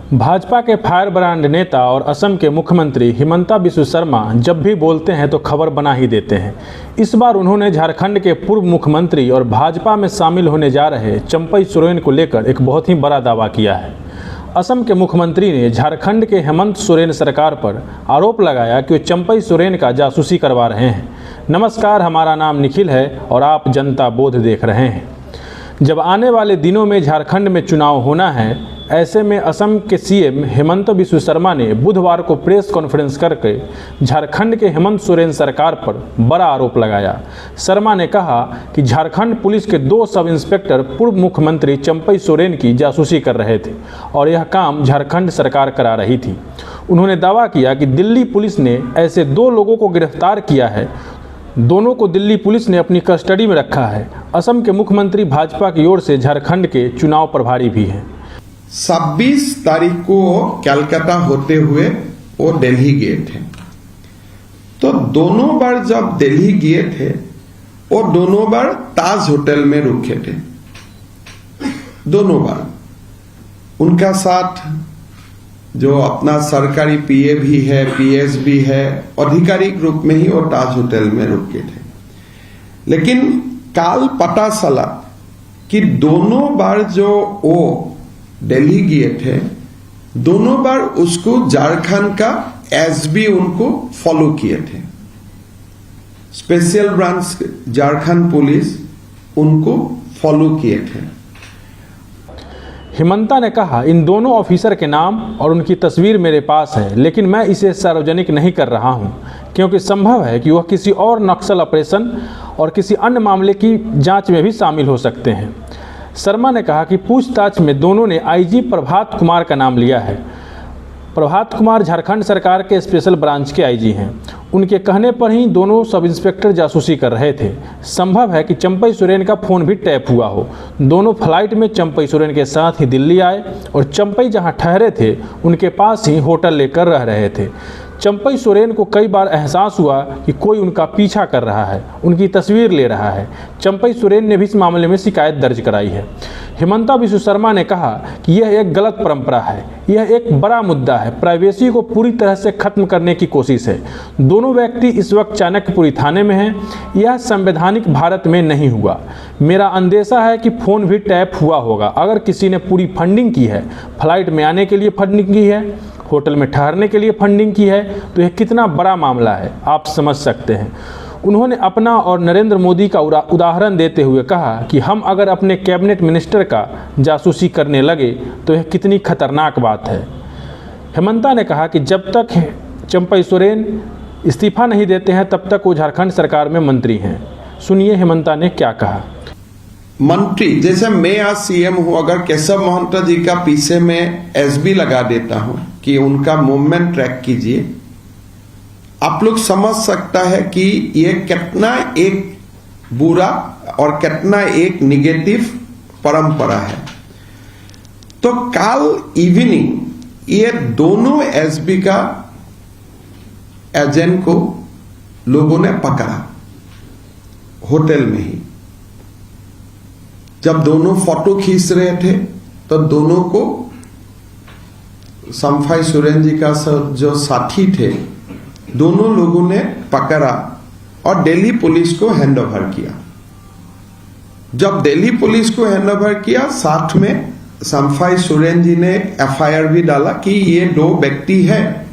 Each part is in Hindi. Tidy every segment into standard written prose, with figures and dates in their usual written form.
भाजपा के फायर ब्रांड नेता और असम के मुख्यमंत्री हिमंता बिस्वा शर्मा जब भी बोलते हैं तो खबर बना ही देते हैं। इस बार उन्होंने झारखंड के पूर्व मुख्यमंत्री और भाजपा में शामिल होने जा रहे चंपई सोरेन को लेकर एक बहुत ही बड़ा दावा किया है। असम के मुख्यमंत्री ने झारखंड के हेमंत सोरेन सरकार पर आरोप लगाया कि वे चंपई सोरेन का जासूसी करवा रहे हैं। नमस्कार, हमारा नाम निखिल है और आप जनता बोध देख रहे हैं। जब आने वाले दिनों में झारखंड में चुनाव होना है, ऐसे में असम के सीएम हेमंत बिस्वा शर्मा ने बुधवार को प्रेस कॉन्फ्रेंस करके झारखंड के हेमंत सोरेन सरकार पर बड़ा आरोप लगाया। शर्मा ने कहा कि झारखंड पुलिस के 2 सब इंस्पेक्टर पूर्व मुख्यमंत्री चंपई सोरेन की जासूसी कर रहे थे और यह काम झारखंड सरकार करा रही थी। उन्होंने दावा किया कि दिल्ली पुलिस ने ऐसे 2 लोगों को गिरफ्तार किया है। दोनों को दिल्ली पुलिस ने अपनी कस्टडी में रखा है। असम के मुख्यमंत्री भाजपा की ओर से झारखंड के चुनाव प्रभारी भी हैं। 26 तारीख को कलकत्ता होते हुए वो दिल्ली गए थे। तो दोनों बार जब दिल्ली गए थे वो दोनों बार ताज होटल में रुके थे। दोनों बार उनका साथ जो अपना सरकारी पीए भी है, पीएस भी है, आधिकारिक रूप में ही वो ताज होटल में रुके थे। लेकिन कल पता चला कि दोनों बार जो वो दिल्ली गए थे, दोनों बार उसको झारखंड का एसबी उनको फॉलो किए थे। स्पेशल ब्रांच झारखंड पुलिस उनको फॉलो किए थे। हिमंता ने कहा, इन दोनों ऑफिसर के नाम और उनकी तस्वीर मेरे पास है, लेकिन मैं इसे सार्वजनिक नहीं कर रहा हूं क्योंकि संभव है कि वह किसी और नक्सल ऑपरेशन और किसी अन्य मामले की जांच में भी शामिल हो सकते हैं। शर्मा ने कहा कि पूछताछ में दोनों ने आईजी प्रभात कुमार का नाम लिया है। प्रभात कुमार झारखंड सरकार के स्पेशल ब्रांच के आईजी हैं। उनके कहने पर ही दोनों सब इंस्पेक्टर जासूसी कर रहे थे। संभव है कि चंपई सोरेन का फ़ोन भी टैप हुआ हो। दोनों फ्लाइट में चंपई सोरेन के साथ ही दिल्ली आए और चंपई जहां ठहरे थे उनके पास ही होटल लेकर रह रहे थे। चंपई सोरेन को कई बार एहसास हुआ कि कोई उनका पीछा कर रहा है, उनकी तस्वीर ले रहा है। चंपई सोरेन ने भी इस मामले में शिकायत दर्ज कराई है। हिमंता बिस्वा शर्मा ने कहा कि यह एक गलत परंपरा है, यह एक बड़ा मुद्दा है। प्राइवेसी को पूरी तरह से खत्म करने की कोशिश है। दोनों व्यक्ति इस वक्त चाणक्यपुरी थाने में हैं। यह संवैधानिक भारत में नहीं हुआ। मेरा अंदेशा है कि फ़ोन भी टैप हुआ होगा। अगर किसी ने पूरी फंडिंग की है, फ्लाइट में आने के लिए फंडिंग की है, होटल में ठहरने के लिए फंडिंग की है, तो यह कितना बड़ा मामला है आप समझ सकते हैं। उन्होंने अपना और नरेंद्र मोदी का उदाहरण देते हुए कहा कि हम अगर अपने कैबिनेट मिनिस्टर का जासूसी करने लगे तो यह कितनी खतरनाक बात है। हेमंता ने कहा कि जब तक चंपई सोरेन इस्तीफा नहीं देते हैं तब तक वो झारखंड सरकार में मंत्री हैं। सुनिए हेमंता ने क्या कहा। मंत्री जैसे मैं आज सीएम हूं, अगर केशव महंता जी का पीछे में एसबी लगा देता हूं कि उनका मूवमेंट ट्रैक कीजिए, आप लोग समझ सकता है कि ये कितना एक बुरा और कितना एक निगेटिव परंपरा है। तो कल इवनिंग ये दोनों एसबी का एजेंट को लोगों ने पकड़ा होटल में ही। जब दोनों फोटो खींच रहे थे तो दोनों को चंपई सोरेन जी का जो साथी थे, दोनों लोगों ने पकड़ा और दिल्ली पुलिस को हैंडओवर किया। जब दिल्ली पुलिस को हैंडओवर किया, साथ में चंपई सोरेन जी ने एफआईआर भी डाला कि ये 2 व्यक्ति है,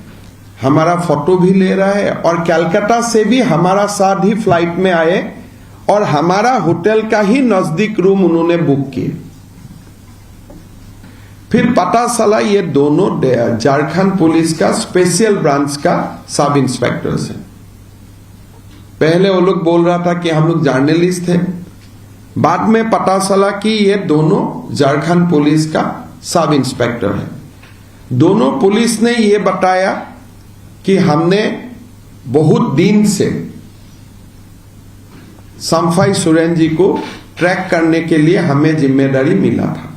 हमारा फोटो भी ले रहा है और कलकत्ता से भी हमारा साथ ही फ्लाइट में आए और हमारा होटल का ही नजदीक रूम उन्होंने बुक किए। फिर पता चला ये दोनों झारखंड पुलिस का स्पेशल ब्रांच का सब इंस्पेक्टर्स हैं। पहले वो लोग बोल रहा था कि हम लोग जर्नलिस्ट थे। बाद में पता चला कि ये दोनों झारखंड पुलिस का सब इंस्पेक्टर है। दोनों पुलिस ने ये बताया कि हमने बहुत दिन से चंपई सोरेन जी को ट्रैक करने के लिए हमें जिम्मेदारी मिला था।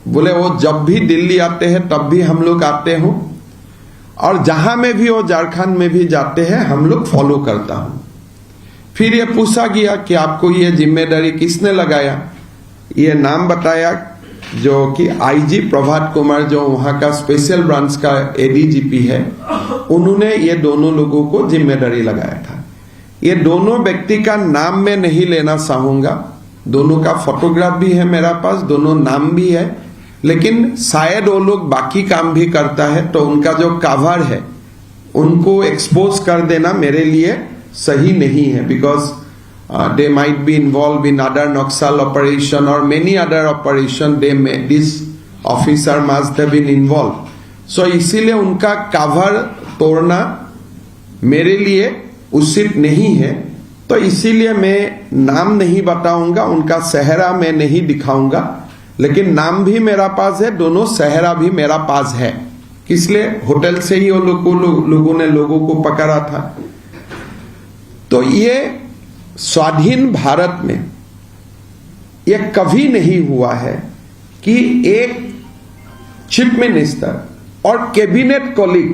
बोले वो जब भी दिल्ली आते हैं तब भी हम लोग आते हो और जहां में भी वो झारखंड में भी जाते हैं हम लोग फॉलो करता हूं। फिर ये पूछा गया कि आपको ये जिम्मेदारी किसने लगाया। ये नाम बताया जो कि आईजी प्रभात कुमार, जो वहां का स्पेशल ब्रांच का एडीजीपी है, उन्होंने ये दोनों लोगों को जिम्मेदारी लगाया था। ये दोनों व्यक्ति का नाम मैं नहीं लेना चाहूंगा, दोनों का फोटोग्राफ भी है मेरा पास, दोनों नाम भी है, लेकिन शायद वो लोग बाकी काम भी करता है, तो उनका जो कवर है उनको एक्सपोज कर देना मेरे लिए सही नहीं है, because they might be involved in other Naxal operation or many other operation. This officer must have been involved. So इसीलिए उनका कवर तोड़ना मेरे लिए उचित नहीं है, तो इसीलिए मैं नाम नहीं बताऊंगा, उनका चेहरा मैं नहीं दिखाऊंगा, लेकिन नाम भी मेरा पास है, दोनों चेहरा भी मेरा पास है। इसलिए होटल से ही वो लोगों ने लोगों को पकड़ा था। तो ये स्वाधीन भारत में यह कभी नहीं हुआ है कि एक चीफ मिनिस्टर और कैबिनेट कॉलीग,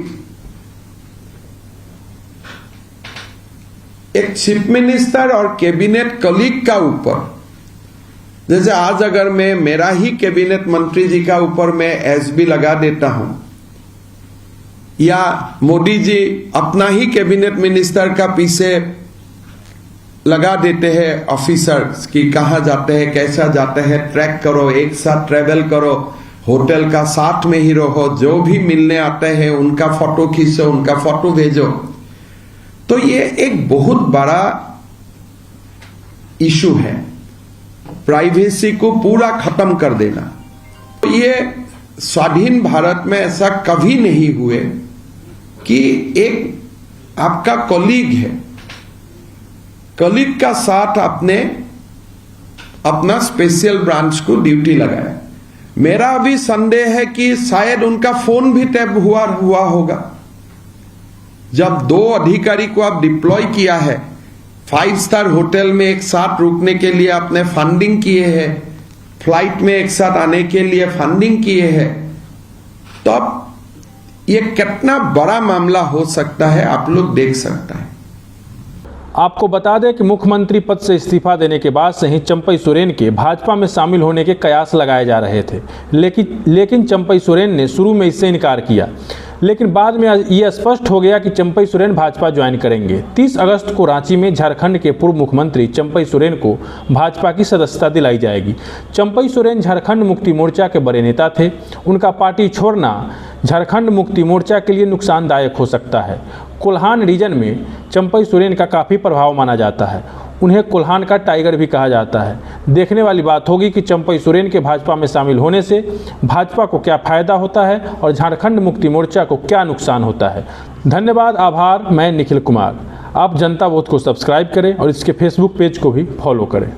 एक चीफ मिनिस्टर और कैबिनेट कॉलीग का ऊपर, जैसे आज अगर मैं मेरा ही कैबिनेट मंत्री जी का ऊपर मैं एसबी लगा देता हूं, या मोदी जी अपना ही कैबिनेट मिनिस्टर का पीछे लगा देते हैं ऑफिसर्स कि कहां जाते हैं, कैसा जाते हैं, ट्रैक करो, एक साथ ट्रेवल करो, होटल का साथ में ही रहो, जो भी मिलने आते हैं उनका फोटो खींचो, उनका फोटो भेजो। तो ये एक बहुत बड़ा इशू है, प्राइवेसी को पूरा खत्म कर देना। तो ये स्वाधीन भारत में ऐसा कभी नहीं हुए कि एक आपका कॉलीग है, कॉलीग का साथ आपने अपना स्पेशल ब्रांच को ड्यूटी लगाया। मेरा अभी संदेह है कि शायद उनका फोन भी टैप हुआ होगा। जब दो अधिकारी को आप डिप्लॉय किया है, 5 स्टार होटल में एक साथ रुकने के लिए आपने फंडिंग किए हैं, फ्लाइट में एक साथ आने के लिए फंडिंग किए हैं, तो अब ये कितना बड़ा मामला हो सकता है आप लोग देख सकता है। आपको बता दें कि मुख्यमंत्री पद से इस्तीफा देने के बाद से ही चंपई सोरेन के भाजपा में शामिल होने के कयास लगाए जा रहे थे, लेकिन चंपई सोरेन ने शुरू में इससे इनकार किया, लेकिन बाद में यह स्पष्ट हो गया कि चंपई सोरेन भाजपा ज्वाइन करेंगे। 30 अगस्त को रांची में झारखंड के पूर्व मुख्यमंत्री चंपई सोरेन को भाजपा की सदस्यता दिलाई जाएगी। चंपई सोरेन झारखंड मुक्ति मोर्चा के बड़े नेता थे। उनका पार्टी छोड़ना झारखंड मुक्ति मोर्चा के लिए नुकसानदायक हो सकता है। कोल्हान रीजन में चंपई सोरेन का काफ़ी प्रभाव माना जाता है। उन्हें कोल्हान का टाइगर भी कहा जाता है। देखने वाली बात होगी कि चंपई सोरेन के भाजपा में शामिल होने से भाजपा को क्या फ़ायदा होता है और झारखंड मुक्ति मोर्चा को क्या नुकसान होता है। धन्यवाद, आभार। मैं निखिल कुमार। आप जनता वोट को सब्सक्राइब करें और इसके फेसबुक पेज को भी फॉलो करें।